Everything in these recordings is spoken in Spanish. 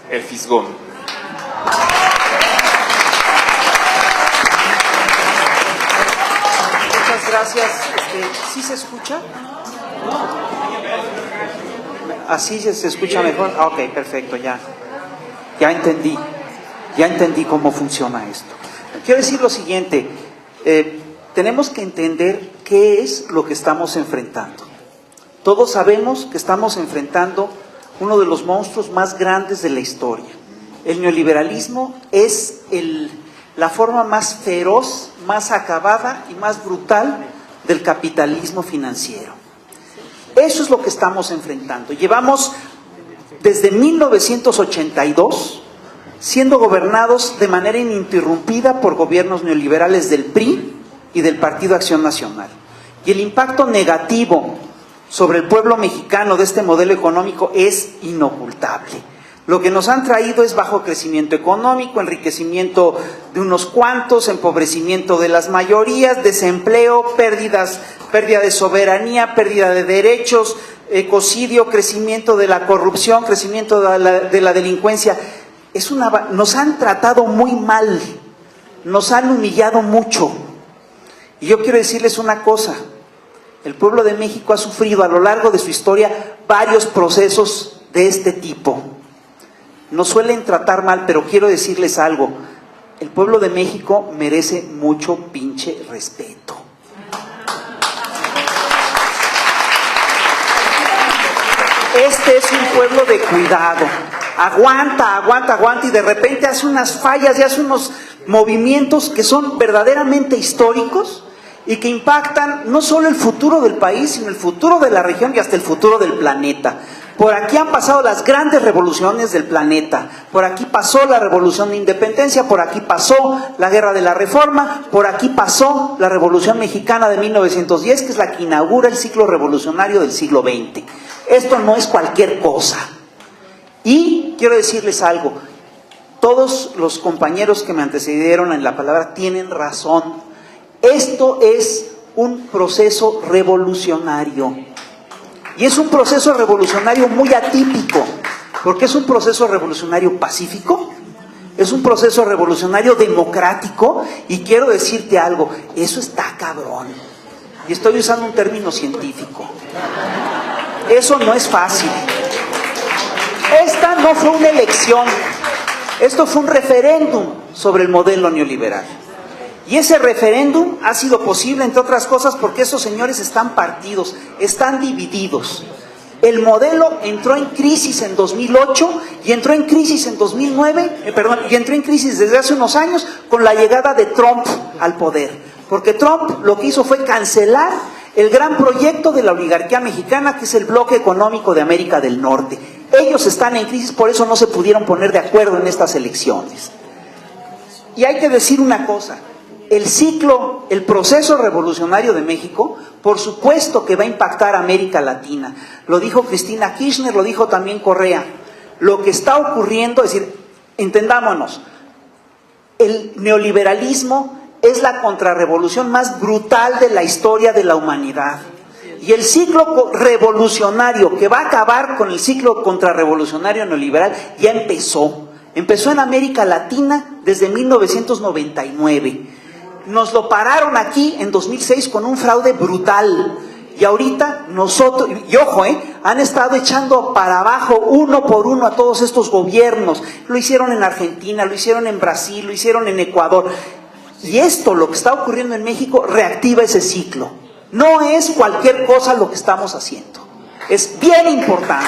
el fisgón. Muchas gracias. ¿Sí se escucha? ¿Así se escucha mejor? Ok, perfecto, ya entendí cómo funciona esto. Quiero decir lo siguiente, tenemos que entender qué es lo que estamos enfrentando. Todos sabemos que estamos enfrentando uno de los monstruos más grandes de la historia. El neoliberalismo es la forma más feroz, más acabada y más brutal del capitalismo financiero. Eso es lo que estamos enfrentando. Llevamos desde 1982 siendo gobernados de manera ininterrumpida por gobiernos neoliberales del PRI y del Partido Acción Nacional. Y el impacto negativo sobre el pueblo mexicano de este modelo económico es inocultable. Lo que nos han traído es bajo crecimiento económico, enriquecimiento de unos cuantos, empobrecimiento de las mayorías, desempleo, pérdida de soberanía, pérdida de derechos, ecocidio, crecimiento de la corrupción, crecimiento de la delincuencia. Nos han tratado muy mal, nos han humillado mucho. Y yo quiero decirles una cosa, el pueblo de México ha sufrido a lo largo de su historia varios procesos de este tipo. Nos suelen tratar mal, pero quiero decirles algo, el pueblo de México merece mucho pinche respeto. Este es un pueblo de cuidado. Aguanta y de repente hace unas fallas y hace unos movimientos que son verdaderamente históricos y que impactan no solo el futuro del país, sino el futuro de la región y hasta el futuro del planeta. Por aquí han pasado las grandes revoluciones del planeta. Por aquí pasó la revolución de independencia, por aquí pasó la guerra de la reforma, por aquí pasó la revolución mexicana de 1910, que es la que inaugura el ciclo revolucionario del siglo XX. Esto no es cualquier cosa. Y quiero decirles algo, todos los compañeros que me antecedieron en la palabra tienen razón. Esto es un proceso revolucionario. Y es un proceso revolucionario muy atípico, porque es un proceso revolucionario pacífico, es un proceso revolucionario democrático, y quiero decirte algo, eso está cabrón. Y estoy usando un término científico. Eso no es fácil. Esta no fue una elección, esto fue un referéndum sobre el modelo neoliberal. Y ese referéndum ha sido posible, entre otras cosas, porque esos señores están partidos, están divididos. El modelo entró en crisis en 2008 y entró en crisis en 2009, y entró en crisis desde hace unos años con la llegada de Trump al poder. Porque Trump lo que hizo fue cancelar el gran proyecto de la oligarquía mexicana, que es el bloque económico de América del Norte. Ellos están en crisis, por eso no se pudieron poner de acuerdo en estas elecciones. Y hay que decir una cosa, el proceso revolucionario de México, por supuesto que va a impactar a América Latina. Lo dijo Cristina Kirchner, lo dijo también Correa. Lo que está ocurriendo, es decir, entendámonos, el neoliberalismo es la contrarrevolución más brutal de la historia de la humanidad. Y el ciclo revolucionario que va a acabar con el ciclo contrarrevolucionario neoliberal ya empezó. Empezó en América Latina desde 1999. Nos lo pararon aquí en 2006 con un fraude brutal. Y ahorita nosotros, y ojo, han estado echando para abajo uno por uno a todos estos gobiernos. Lo hicieron en Argentina, lo hicieron en Brasil, lo hicieron en Ecuador. Y esto, lo que está ocurriendo en México, reactiva ese ciclo. No es cualquier cosa lo que estamos haciendo. Es bien importante.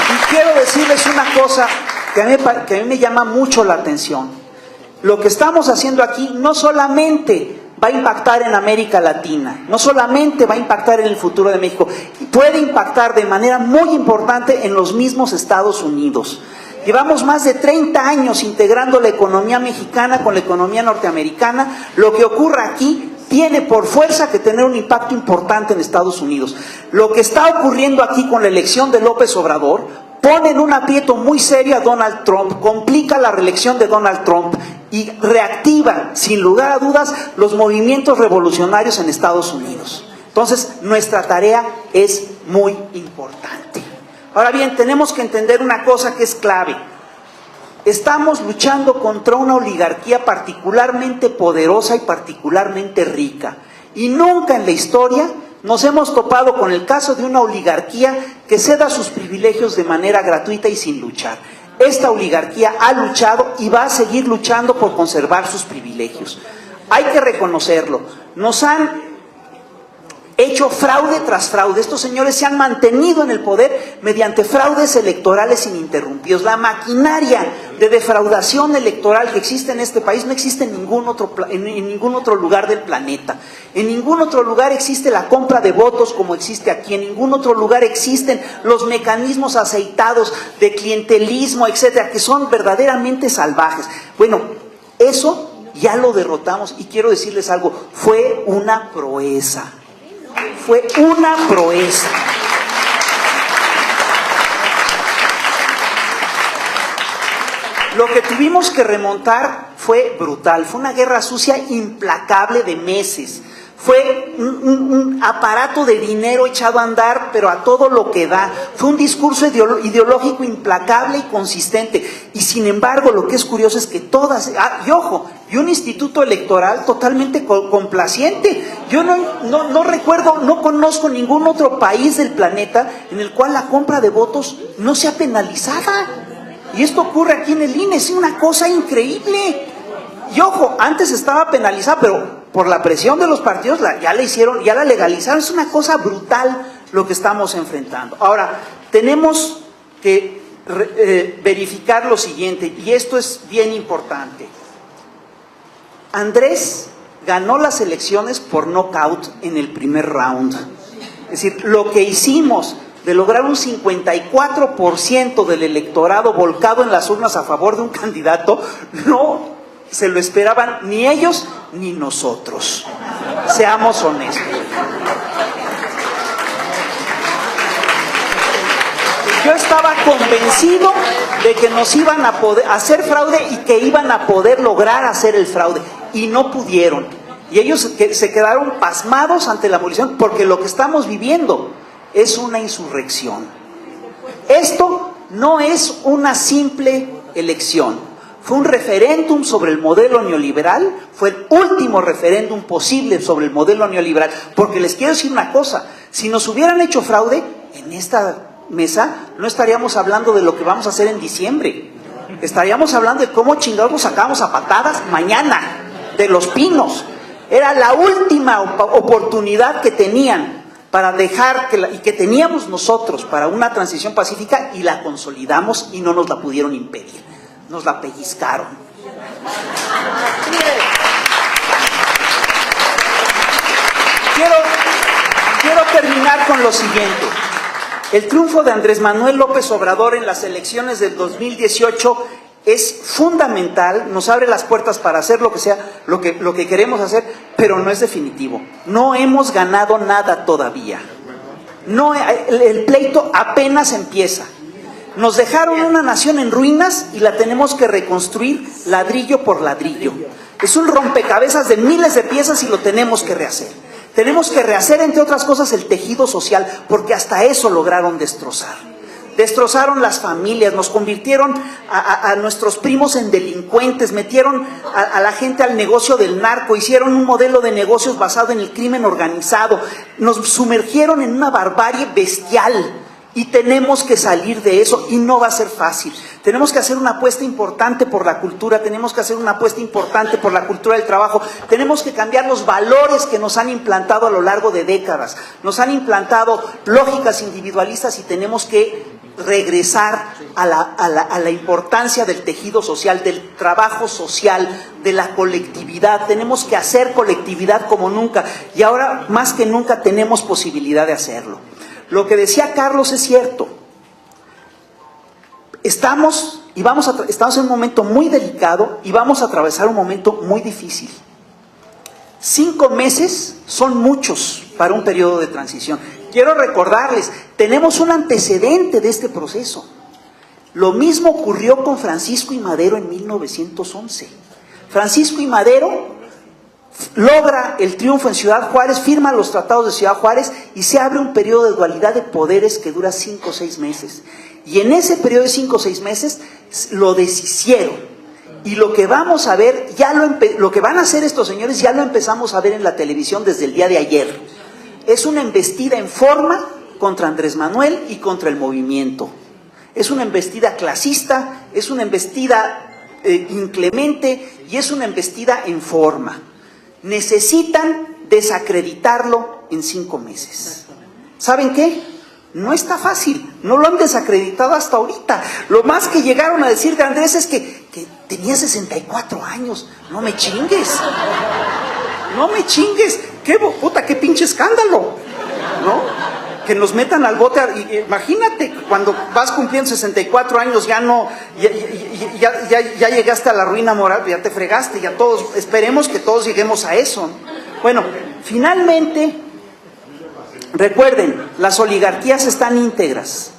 Y quiero decirles una cosa que a mí me llama mucho la atención. Lo que estamos haciendo aquí no solamente va a impactar en América Latina, no solamente va a impactar en el futuro de México, puede impactar de manera muy importante en los mismos Estados Unidos. Llevamos más de 30 años integrando la economía mexicana con la economía norteamericana. Lo que ocurra aquí tiene por fuerza que tener un impacto importante en Estados Unidos. Lo que está ocurriendo aquí con la elección de López Obrador pone en un aprieto muy serio a Donald Trump, complica la reelección de Donald Trump y reactiva, sin lugar a dudas, los movimientos revolucionarios en Estados Unidos. Entonces, nuestra tarea es muy importante. Ahora bien, tenemos que entender una cosa que es clave. Estamos luchando contra una oligarquía particularmente poderosa y particularmente rica. Y nunca en la historia nos hemos topado con el caso de una oligarquía que ceda sus privilegios de manera gratuita y sin luchar. Esta oligarquía ha luchado y va a seguir luchando por conservar sus privilegios. Hay que reconocerlo. Nos han hecho fraude tras fraude. Estos señores se han mantenido en el poder mediante fraudes electorales ininterrumpidos. La maquinaria de defraudación electoral que existe en este país no existe en ningún otro lugar del planeta. En ningún otro lugar existe la compra de votos como existe aquí. En ningún otro lugar existen los mecanismos aceitados de clientelismo, etcétera, que son verdaderamente salvajes. Bueno, eso ya lo derrotamos y quiero decirles algo, fue una proeza. Fue una proeza. Lo que tuvimos que remontar fue brutal, fue una guerra sucia implacable de meses. Fue un aparato de dinero echado a andar, pero a todo lo que da. Fue un discurso ideológico implacable y consistente. Y sin embargo, lo que es curioso es que todas... y ojo, y un instituto electoral totalmente complaciente. Yo no recuerdo, no conozco ningún otro país del planeta en el cual la compra de votos no sea penalizada. Y esto ocurre aquí en el INE, es una cosa increíble. Y ojo, antes estaba penalizada, pero por la presión de los partidos ya la legalizaron. Es una cosa brutal lo que estamos enfrentando. Ahora, tenemos que verificar lo siguiente, y esto es bien importante. Andrés ganó las elecciones por nocaut en el primer round. Es decir, lo que hicimos de lograr un 54% del electorado volcado en las urnas a favor de un candidato, no se lo esperaban ni ellos ni nosotros. Seamos honestos. Yo estaba convencido de que nos iban a poder hacer fraude y que iban a poder lograr hacer el fraude. Y no pudieron. Y ellos se quedaron pasmados ante la movilización, porque lo que estamos viviendo es una insurrección. Esto no es una simple elección. Fue un referéndum sobre el modelo neoliberal, fue el último referéndum posible sobre el modelo neoliberal, porque les quiero decir una cosa, si nos hubieran hecho fraude en esta mesa, no estaríamos hablando de lo que vamos a hacer en diciembre, estaríamos hablando de cómo chingados nos sacamos a patadas mañana, de Los Pinos. Era la última oportunidad que tenían para dejar, y que teníamos nosotros para una transición pacífica, y la consolidamos y no nos la pudieron impedir. Nos la pellizcaron. Quiero terminar con lo siguiente. El triunfo de Andrés Manuel López Obrador en las elecciones del 2018 es fundamental, nos abre las puertas para hacer lo que sea, lo que queremos hacer, pero no es definitivo. No hemos ganado nada todavía. No, el pleito apenas empieza. Nos dejaron una nación en ruinas y la tenemos que reconstruir ladrillo por ladrillo. Es un rompecabezas de miles de piezas y lo tenemos que rehacer. Tenemos que rehacer, entre otras cosas, el tejido social, porque hasta eso lograron destrozar. Destrozaron las familias, nos convirtieron a nuestros primos en delincuentes, metieron a la gente al negocio del narco, hicieron un modelo de negocios basado en el crimen organizado, nos sumergieron en una barbarie bestial. Y tenemos que salir de eso, y no va a ser fácil. Tenemos que hacer una apuesta importante por la cultura, tenemos que hacer una apuesta importante por la cultura del trabajo, tenemos que cambiar los valores que nos han implantado a lo largo de décadas. Nos han implantado lógicas individualistas y tenemos que regresar a la importancia del tejido social, del trabajo social, de la colectividad. Tenemos que hacer colectividad como nunca, y ahora más que nunca tenemos posibilidad de hacerlo. Lo que decía Carlos es cierto. Estamos en un momento muy delicado y vamos a atravesar un momento muy difícil. 5 meses son muchos para un periodo de transición. Quiero recordarles, tenemos un antecedente de este proceso. Lo mismo ocurrió con Francisco I. Madero en 1911. Francisco I. Madero logra el triunfo en Ciudad Juárez, firma los tratados de Ciudad Juárez y se abre un periodo de dualidad de poderes que dura 5 o 6 meses. Y en ese periodo de 5 o 6 meses lo deshicieron. Y lo que vamos a ver, lo que van a hacer estos señores, ya lo empezamos a ver en la televisión desde el día de ayer. Es una embestida en forma contra Andrés Manuel y contra el movimiento. Es una embestida clasista, es una embestida inclemente y es una embestida en forma. Necesitan desacreditarlo en 5 meses. ¿Saben qué? No está fácil, no lo han desacreditado hasta ahorita. Lo más que llegaron a decir de Andrés es que tenía 64 años. No me chingues. No me chingues. Qué pinche escándalo, ¿no? Que nos metan al bote. Imagínate, cuando vas cumpliendo 64 años, ya llegaste a la ruina moral, ya te fregaste, ya todos, esperemos que todos lleguemos a eso. Bueno, finalmente, recuerden, las oligarquías están íntegras,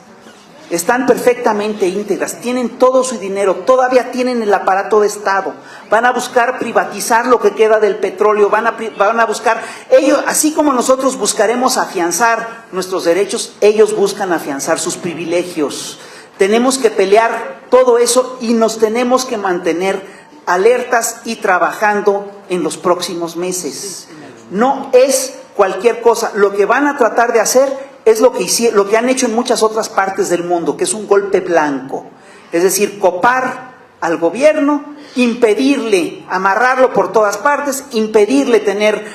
están perfectamente íntegras, tienen todo su dinero, todavía tienen el aparato de Estado, van a buscar privatizar lo que queda del petróleo, van a buscar, ellos, así como nosotros buscaremos afianzar nuestros derechos, ellos buscan afianzar sus privilegios. Tenemos que pelear todo eso y nos tenemos que mantener alertas y trabajando en los próximos meses. No es cualquier cosa, lo que van a tratar de hacer es lo que han hecho en muchas otras partes del mundo, que es un golpe blanco. Es decir, copar al gobierno, impedirle, amarrarlo por todas partes, impedirle tener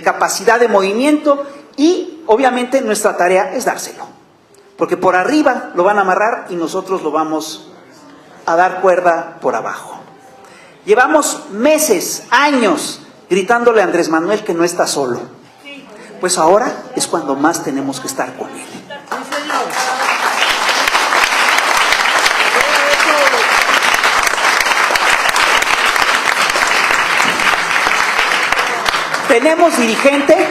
capacidad de movimiento y obviamente nuestra tarea es dárselo. Porque por arriba lo van a amarrar y nosotros lo vamos a dar cuerda por abajo. Llevamos meses, años, gritándole a Andrés Manuel que no está solo. Pues ahora es cuando más tenemos que estar con él. Tenemos dirigente,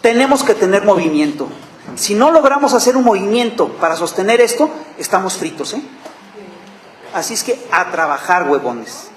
tenemos que tener movimiento. Si no logramos hacer un movimiento para sostener esto, estamos fritos, ¿eh? Así es que a trabajar, huevones.